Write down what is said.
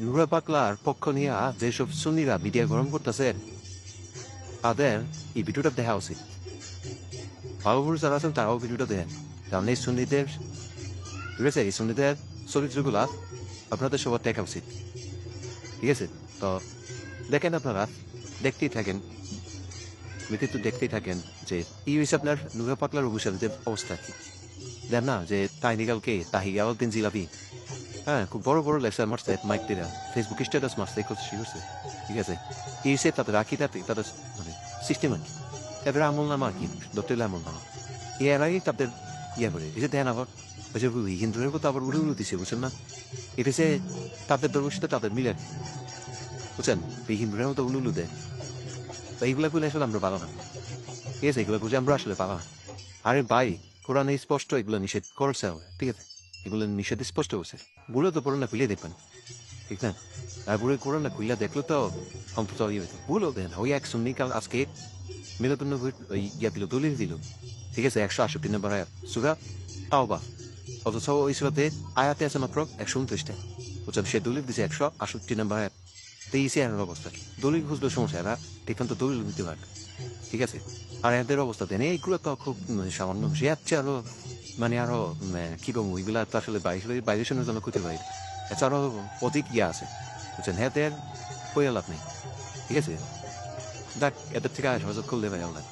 নুরা পাগলার পক্ষ নিয়ে যেসব সুন্নিরা মিডিয়া গরম করতেছে তাদের এই ভিডিওটা দেখা উচিত। ভালোপুরুষ যারা আছেন তারাও ভিডিওটা দেখেন, কারণ এই সুন্নিদের ঠিক আছে, এই সুন্নিদের চরিত্রগুলা আপনাদের সবার দেখা উচিত। ঠিক আছে, তো দেখেন আপনারা দেখতেই থাকেন, কিন্তু দেখতেই থাকেন যে এই হয়েছে আপনার নুরা পাগলার অভিশাপের অবস্থা কি। দেন না যে তাইনিকালকে তাহিয়াউদ্দিন জিলাপি, হ্যাঁ, খুব বড় বড় লেকচার মারছে মাইক দিরা, ফেসবুক স্ট্যাটাস মারছে, করছে। ঠিক আছে, এই হিসেবে তাদের রাখি তাদের মানে সিস্টেম আর কি, তাদের আমল নামা আর কি, ডক্টর আমল নামা এর আগে তাদের ইয়ে করে এই যে দেন আবার ওই যে হিন্দুদের কথা আবার উড়ে দিছে, বুঝছেন না? এটা সে তাদের ধর্মের সাথে তাদের মিলে আর কি, বুঝছেন? এই হিন্দুদের মতো উলুলু দেয়, তো এইগুলা বলে আসলে আমরা পাবো না। ঠিক আছে, এগুলো বুঝে আমরা আসলে পাবো না। আরে ভাই, কোরআনে স্পষ্ট এগুলো নিষেধ করছে, ঠিক আছে, এগুলো নিষেধ স্পষ্ট করছে। বুড়ো তো পুরো না খুলে দেখবেন, ঠিক না? আর বুড়ো পুরো না খুলে দেখলো তো অন্তত ইয়ে হইতো। বুঝলো দেন ওই এক সুন্নি কাল আজকে মিলাদুন্নবীর ওই ইয়া দিল, দলিল দিল, ঠিক আছে, 168 নম্বর আয়াত সূরা তাওবা, অথচ ওই সূরাতে আয়াতে আছে মাত্র 129টা। বুঝছেন, সে দলিল দিছে 168 নম্বর আয়াত। তেইশে এর অবস্থা কি? দলিল খুঁজলে সমস্যা, এরা এখান তো দলিল দিতে পারে, ঠিক আছে। আর এদের অবস্থা দেন এইগুলো তো খুব সামান্য, সে হচ্ছে আরো মানে আরো কি বলবো, ওইগুলা তো আসলে বাইরেশনের জন্য ক্ষতি হয়, এছাড়াও অধিক ইয়ে আছে, বুঝছেন, হ্যাঁ, কই লাভ নেই। ঠিক আছে, দেখ এদের থেকে সহযোগ করলে ভাই আল্লাহ।